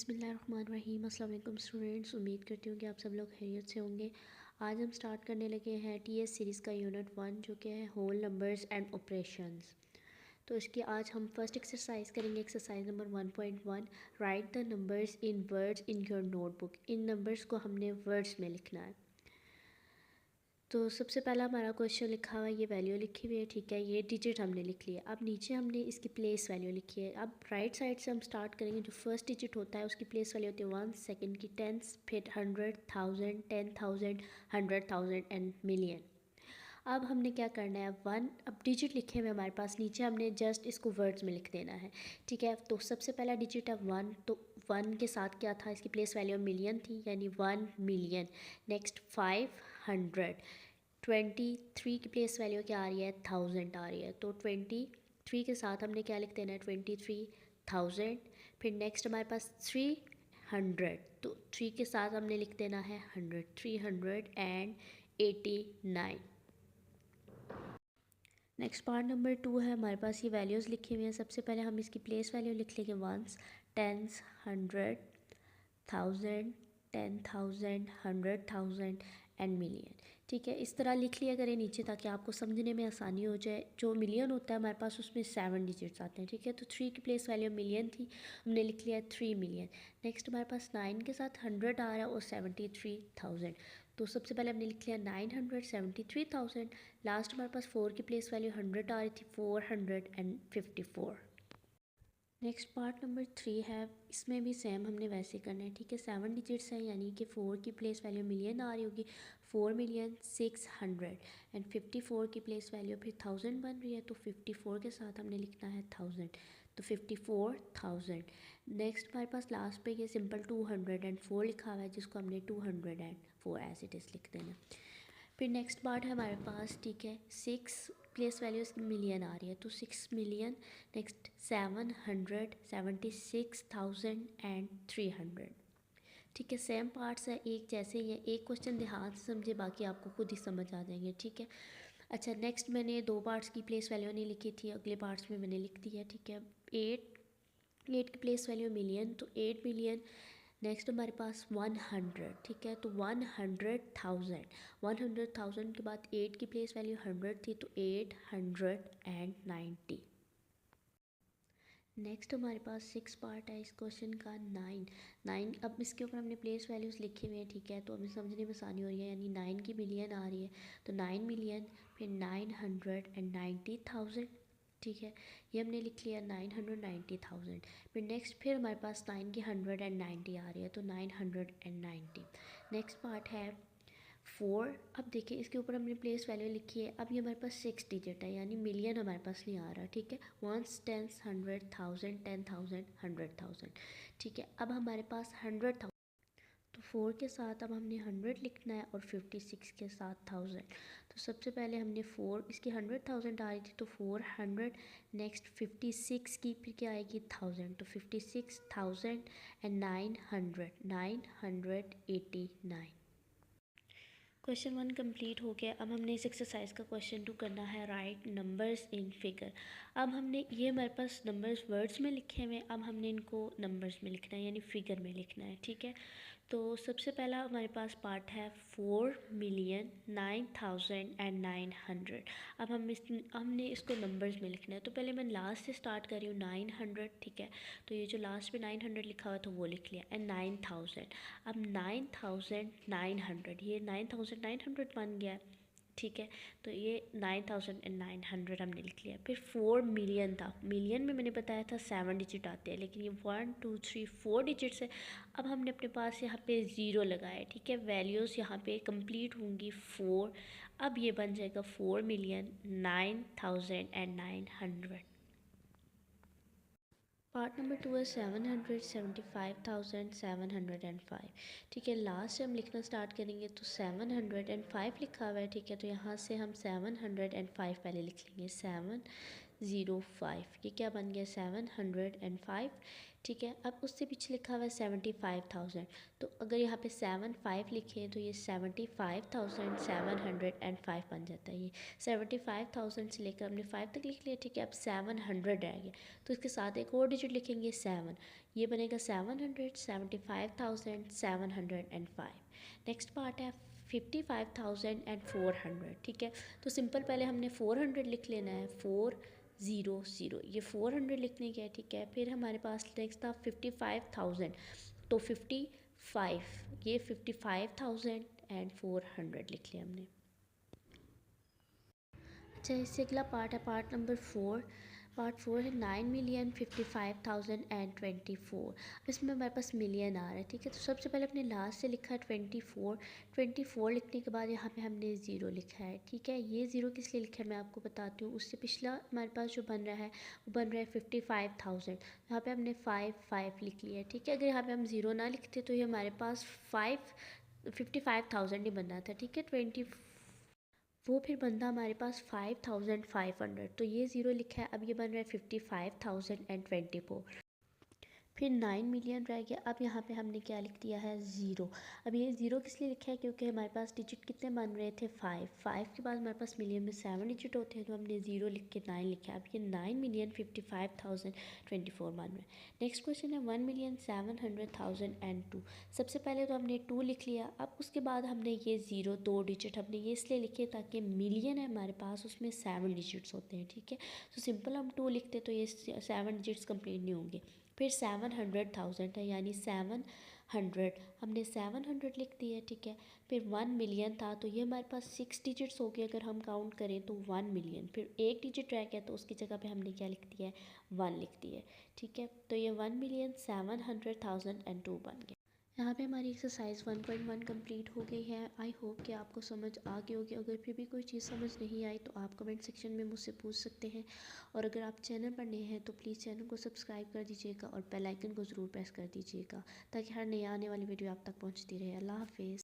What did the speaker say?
बिस्मिल्लाहिर्रहमानिर्रहीम। अस्सलाम वालेकुम स्टूडेंट्स, उम्मीद करती हूँ कि आप सब लोग खैरियत से होंगे। आज हम स्टार्ट करने लगे हैं टीएस सीरीज़ का यूनिट 1 जो कि है होल नंबर्स एंड ऑपरेशंस। तो इसकी आज हम फर्स्ट एक्सरसाइज करेंगे, exercise number 1.1। Right the numbers in words in your notebook. In numbers को हमने वर्ड्स में लिखना है। तो सबसे पहला हमारा क्वेश्चन लिखा हुआ है, ये वैल्यू लिखी हुई है, ठीक है, ये डिजिट हमने लिख लिया। अब नीचे हमने इसकी प्लेस वैल्यू लिखी है। अब राइट साइड से हम स्टार्ट करेंगे। जो फर्स्ट डिजिट होता है उसकी प्लेस वैल्यू होती है 1, सेकंड की टेंस, फिर 100, 1000, 10,000, 100,000 एंड मिलियन। अब हमने क्या करना है, वन, अब डिजिट लिखे हुए हमारे पास, नीचे हमने जस्ट इसको वर्ड्स में लिख देना है, ठीक है। तो सबसे पहला डिजिट है 1, तो 1 के साथ क्या था, इसकी प्लेस वैल्यू मिलियन थी, यानी 1 मिलियन। नेक्स्ट 500, 23 की प्लेस वैल्यू क्या आ रही है, 1000 आ रही है, तो 23 के साथ हमने क्या लिख देना है, 23,000। फिर नेक्स्ट हमारे पास 300, तो 3 के साथ हमने लिख देना है 100, 389। नेक्स्ट पार्ट नंबर 2 है, हमारे पास ये वैल्यूज़ लिखी हुई हैं। सबसे पहले हम इसकी प्लेस वैल्यू लिख लेंगे वंस, टेंस, 100, 1000, 10,000, 100,000 एंड मिलियन, ठीक है। इस तरह लिख लिया करें नीचे ताकि आपको समझने में आसानी हो जाए। जो मिलियन होता है हमारे पास उसमें 7 डिजिट्स आते हैं, ठीक है। तो 3 की प्लेस वैल्यू मिलियन थी, हमने लिख लिया 3 मिलियन। नेक्स्ट हमारे पास 9 के साथ 100 आ रहा है और 73,000, तो सबसे पहले हमने लिख लिया 973,000। लास्ट हमारे पास 4 की प्लेस वैल्यू 100 आ रही थी, 454। नेक्स्ट पार्ट नंबर 3 है, इसमें भी सेम हमने वैसे करना है, ठीक है। 7 डिजिट्स हैं, यानी कि 4 की प्लेस वैल्यू मिलियन आ रही होगी, 4,600,000 एंड 54 की प्लेस वैल्यू फिर 1000 बन रही है, तो 54 के साथ हमने लिखना है 1000, तो 54,000। नेक्स्ट हमारे पास लास्ट पे ये सिंपल 204 लिखा हुआ है, जिसको हमने 204 एज इट इज़ लिख देना। फिर नेक्स्ट पार्ट है हमारे पास, ठीक है, 6 प्लेस वैल्यू इसकी मिलियन आ रही है, तो 6 मिलियन। नेक्स्ट 776,000 एंड 300, ठीक है। सेम पार्ट्स है, एक जैसे ही है। एक क्वेश्चन ध्यान से समझे, बाकी आपको खुद ही समझ आ जाएंगे, ठीक है। अच्छा, नेक्स्ट मैंने 2 पार्ट्स की प्लेस वैल्यू नहीं लिखी थी, अगले पार्ट्स में मैंने लिख दी है, ठीक है। 8 की प्लेस वैल्यू मिलियन, तो 8 मिलियन। नेक्स्ट हमारे पास 100, ठीक है, तो 100,000, 100,000 के बाद 8 की प्लेस वैल्यू 100 थी, तो 890। नेक्स्ट हमारे पास 6 पार्ट है इस क्वेश्चन का, 9। अब इसके ऊपर हमने प्लेस वैल्यूज़ लिखे हुए हैं, ठीक है, तो हमें समझने में आसानी हो रही है, यानी 9 की मिलियन आ रही है, तो 9 मिलियन, फिर 990,000, ठीक है, ये हमने लिख लिया 990,000। फिर नेक्स्ट फिर हमारे पास 9 की 190 आ रही है, तो 990। नेक्स्ट पार्ट है 4। अब देखिए इसके ऊपर हमने प्लेस वैल्यू लिखी है। अब ये हमारे पास 6 डिजिट है, यानी मिलियन हमारे पास नहीं आ रहा, ठीक है। 1, 10, 100,000, 10,000, 100,000, ठीक है। अब हमारे पास 100,000, तो 4 के साथ अब हमने 100 लिखना है और 56 के साथ 1000। तो सबसे पहले हमने 4, इसकी 100,000 आ रही थी, तो 400। नेक्स्ट 56 की फिर क्या आएगी, 1000, तो 56,000 एंड 900, 989। क्वेश्चन 1 कंप्लीट हो गया। अब हमने इस एक्सरसाइज का क्वेश्चन 2 करना है, राइट नंबर्स इन फिगर। अब हमने ये हमारे पास नंबर्स वर्ड्स में लिखे हुए हैं, अब हमने इनको नंबर्स में लिखना है, यानी फिगर में लिखना है, ठीक है। तो सबसे पहला हमारे पास पार्ट है 4,09,900। अब हमने इसको नंबर्स में लिखना है, तो पहले मैं लास्ट से स्टार्ट कर रही हूँ, 900, ठीक है। तो ये जो लास्ट में 900 लिखा हुआ था वो लिख लिया, एंड 9000। अब 9,900, ये 9,900 बन गया है, ठीक है। तो ये 9,900 हमने लिख लिया। फिर 4 मिलियन था, मिलियन में मैंने बताया था 7 डिजिट आते हैं, लेकिन ये 1, 2, 3, 4 डिजिट्स है। अब हमने अपने पास यहाँ पे ज़ीरो लगाया, ठीक है, वैल्यूज़ यहाँ पे कंप्लीट होंगी 4। अब ये बन जाएगा 4,09,900। पार्ट नंबर 2 है 775,705, ठीक है। लास्ट से हम लिखना स्टार्ट करेंगे, तो 705 लिखा हुआ है, ठीक है। तो यहाँ से हम 705 पहले लिख लेंगे, 705, ये क्या बन गया 705। ठीक है। अब उससे पीछे लिखा हुआ है 75,000, तो अगर यहाँ पे 75 लिखे तो ये 75,705 बन जाता है। ये 75,000 से लेकर हमने 5 तक लिख लिया, ठीक है। अब 700 रह गया, तो इसके साथ एक और डिजिट लिखेंगे 7, ये बनेगा 775,705। नेक्स्ट पार्ट है 55,400, ठीक है। तो सिंपल पहले हमने 400 लिख लेना है, 400, ये 400 लिखने का है, ठीक है। फिर हमारे पास नेक्स्ट था 55,000, तो 55, ये 55,400 लिख लिया हमने। अच्छा, इससे अगला पार्ट है पार्ट नंबर 4। पार्ट 4 है 9,55,024। इसमें हमारे पास मिलियन आ रहा है, ठीक है। तो सबसे पहले अपने लास्ट से लिखा है 24 लिखने के बाद यहाँ पे हमने ज़ीरो लिखा है, ठीक है। ये ज़ीरो किस लिए लिखा है मैं आपको बताती हूँ। उससे पिछला हमारे पास जो बन रहा है वो बन रहा है 55,000, यहाँ पे हमने 5 लिख लिया है, ठीक है। अगर यहाँ पे हम ज़ीरो ना लिखते तो ये हमारे पास 55,000 ही बनना था, ठीक है। वो फिर बनता हमारे पास 5,500, तो ये ज़ीरो लिखा है। अब ये बन रहा है 55,024। फिर 9 मिलियन रह गया। अब यहाँ पे हमने क्या लिख दिया है, ज़ीरो। अब ये ज़ीरो किस लिए लिखा है, क्योंकि हमारे पास डिजिट कितने बन रहे थे, 5 के बाद हमारे पास मिलियन में 7 डिजिट होते हैं, तो हमने ज़ीरो लिख के 9 लिखा है। अब ये 9,55,024 बन रहा है। नेक्स्ट क्वेश्चन है 1,700,002। सबसे पहले तो हमने 2 लिख लिया। अब उसके बाद हमने ये ज़ीरो, 2 डिजिट हमने ये इसलिए लिखे ताकि मिलियन है हमारे पास, उसमें 7 डिजिट्स होते हैं, ठीक है। तो सिंपल हम 2 लिखते तो ये 7 डिजिट्स कंप्लीट नहीं होंगे। फिर 700,000 है, यानी 700, हमने 700 लिख दिया, ठीक है। फिर 1 मिलियन था, तो ये हमारे पास 6 डिजिट्स हो गए अगर हम काउंट करें तो 1 मिलियन। फिर एक डिजिट रह गया, तो उसकी जगह पे हमने क्या लिख दिया है, 1 लिख दिया है, ठीक है। तो ये 1,700,002 बन गया। यहाँ पे हमारी एक्सरसाइज 1.1 कंप्लीट हो गई है। आई होप कि आपको समझ आ गई होगी। अगर फिर भी कोई चीज़ समझ नहीं आई तो आप कमेंट सेक्शन में मुझसे पूछ सकते हैं। और अगर आप चैनल पर नए हैं तो प्लीज़ चैनल को सब्सक्राइब कर दीजिएगा और बेल आइकन को ज़रूर प्रेस कर दीजिएगा, ताकि हर नई आने वाली वीडियो आप तक पहुँचती रहे। अल्लाह हाफिज़।